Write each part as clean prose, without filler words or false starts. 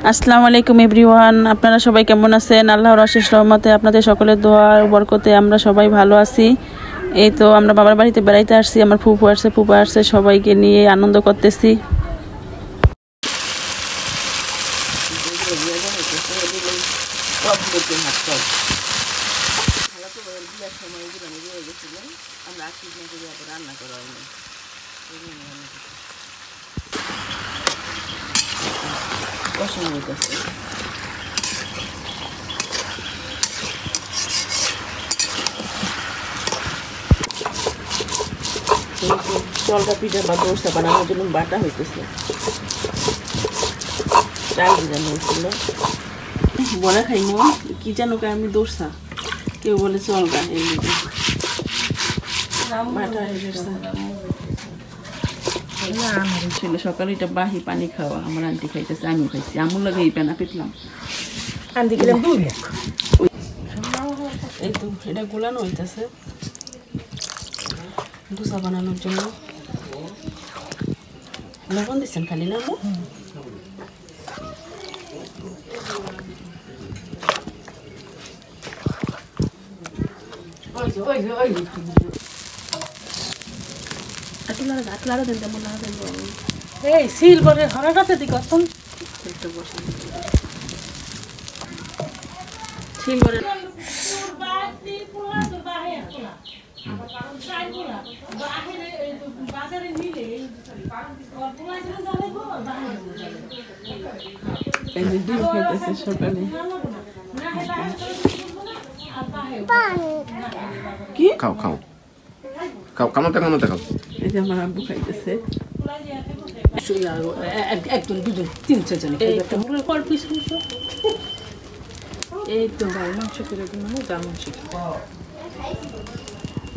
আসসালামু আলাইকুম এভরিওয়ান, আপনারা সবাই কেমন আছেন? আল্লাহর অশেষ রহমতে আপনাদের সকলের দোয়া ও বরকতে আমরা সবাই ভালো আছি। এই তো আমরা বাবার বাড়িতে বেড়াইতে আসছি, আমার ফুফু আসছে, সবাইকে নিয়ে আনন্দ করতেছি। চলকা পিঠা বা দোসা বানানোর জন্য বাটা হইতেছে, চাল ভিজানো হয়েছিল। বলে খাইনি কি জানো আমি দোসা, কেউ বলে চলকা, এই বাটা ছিল। সকালে এটা বাহি পানি খাওয়া, আমার আন্টি খাইতেছে, আমিও খাইছি, আমুল লাগে এই পেনা পেটলাম। এই তো এটা গোলানো হইতেছে দোসা বানানোর জন্য। লবণ দিচ্ছেন খালি না? এই সিল করে হরাটাতে দি কতন একটু বসে ছিল করে সকালে কি খাও খাও খাও, কামতে কামতে খাও। এই যে আমার আব্বু খাইতেছে। একজন দুজন তিন চারজন একটা মুরগির কল পিস এই তো ভাই মাংস করে দিন, ডাল মাংস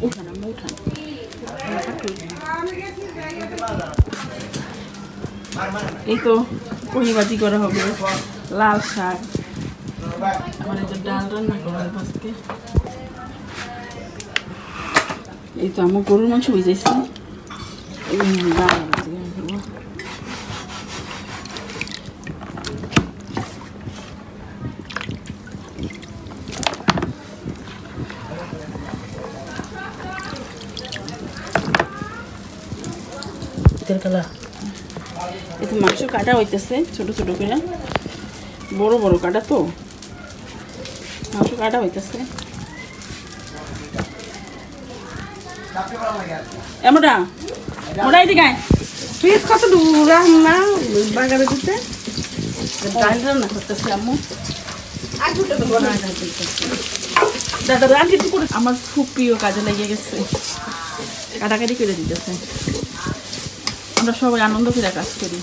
উঠান আম্মা উঠান। এই তো কহিবাজি করা হবে, লাল শাক, আমার এই তো ডাল রান্না করা হবে আজকে। এই তো আমার গরুর মাংস ভিজাইছি, ডাল এই তো মাংস কাটা হইতেছে ছোট ছোট করে, বড় বড় কাটা তো মাংস কাটা হইতেছে। এমরা মোড়াই দিকে পিস কত দূর রান্না বাগারে দিতে ডাল রান্না করতেছে আম্মু। দাদা রান্না করে আমার খুব প্রিয় কাজে লেগে গেছে, কাটাকাটি করে দিতেছে। আমরা সবাই আনন্দ করে কাজ করি।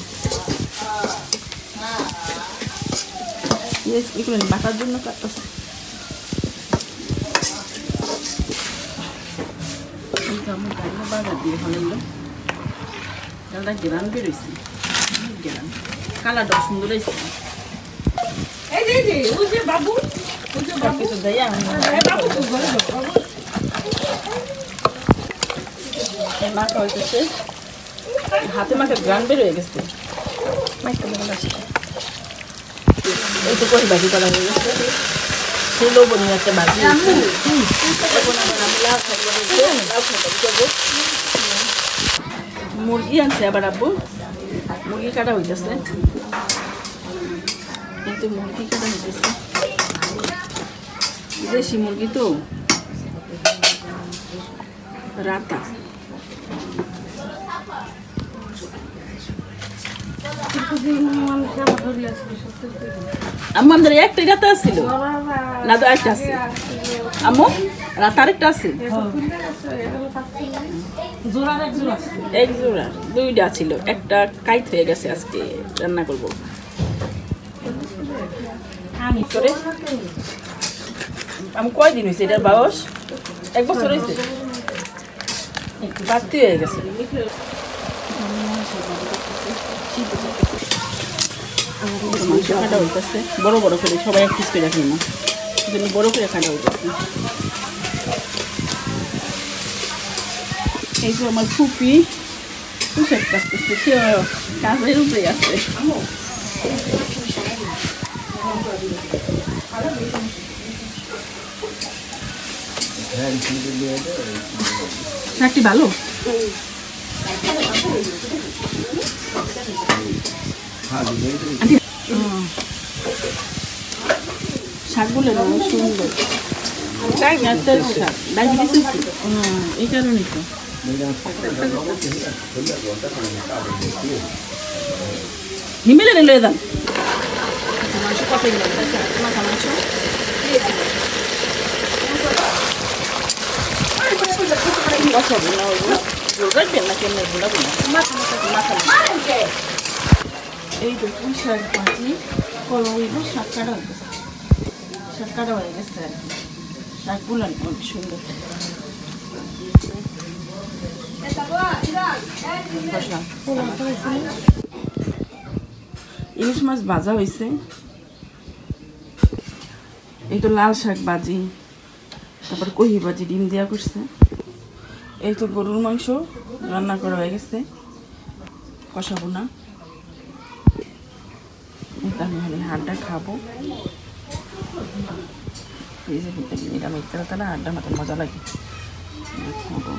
এগুলো বাটার জন্য কাটতেছে। আমার ডাইলে বাজার দিয়ে ভালো ডালটা গেরান বেরোইছে, গেরান কালারটা সুন্দর হয়েছে। বাবু কিছু দেয় মাখা হইতেছে, হাতে মাখা গ্রান বের হয়ে গেছে। এই তো কই ভাজি করা হয়ে গেছে, সেই লবণী একটা ভাজি। মুরগি আনছে আবার আব্বু, মুরগি কাটা হইতেছে। এই তো মুরগি কাটা হইতেছে, দেশি মুরগি তো রাতা। আম্মু আমাদের একটাই রাতা আসছিল না তো একটা আছে আম্মু, রাতা আরেকটা আছে, এক জোড়া দুইটা ছিল, একটা কাইত হয়ে গেছে, আজকে রান্না করবো। আমি কয়দিন হয়েছে এটার বয়স? 1 বছর হয়েছে, বাড়তি হয়ে গেছে। খাটা হইতেছে বড় বড় করে, সবাই এক পিস করে রাখি না, সেজন্য বড় করে খাটা হইতেছে। এই যে আমার ফুপি পোশাক কাটতেছে, সে কাজের উপরে আছে। শাকটি ভালো শাকগুলো সুন্দর ডায়াবেটিস এই কারণে তো হিমেলে নিলে দাম মাংস কত মাথা মাংস এই তো পুঁই শাক ভাজি করব শাক কাটা হয়ে গেছে শাক কাটা হয়ে গেছে আর কি শাকগুলো অনেক সুন্দর ইলিশ মাছ ভাজা হয়েছে এই তো লাল শাক ভাজি তারপর কহি ভাজি ডিম দেওয়া করছে এই তো গরুর মাংস রান্না করা হয়ে গেছে কষাবো না আমি হাড়টা খাবো এটা মিথ্যা কথা না হাড়টা মাথা মজা লাগে খাবো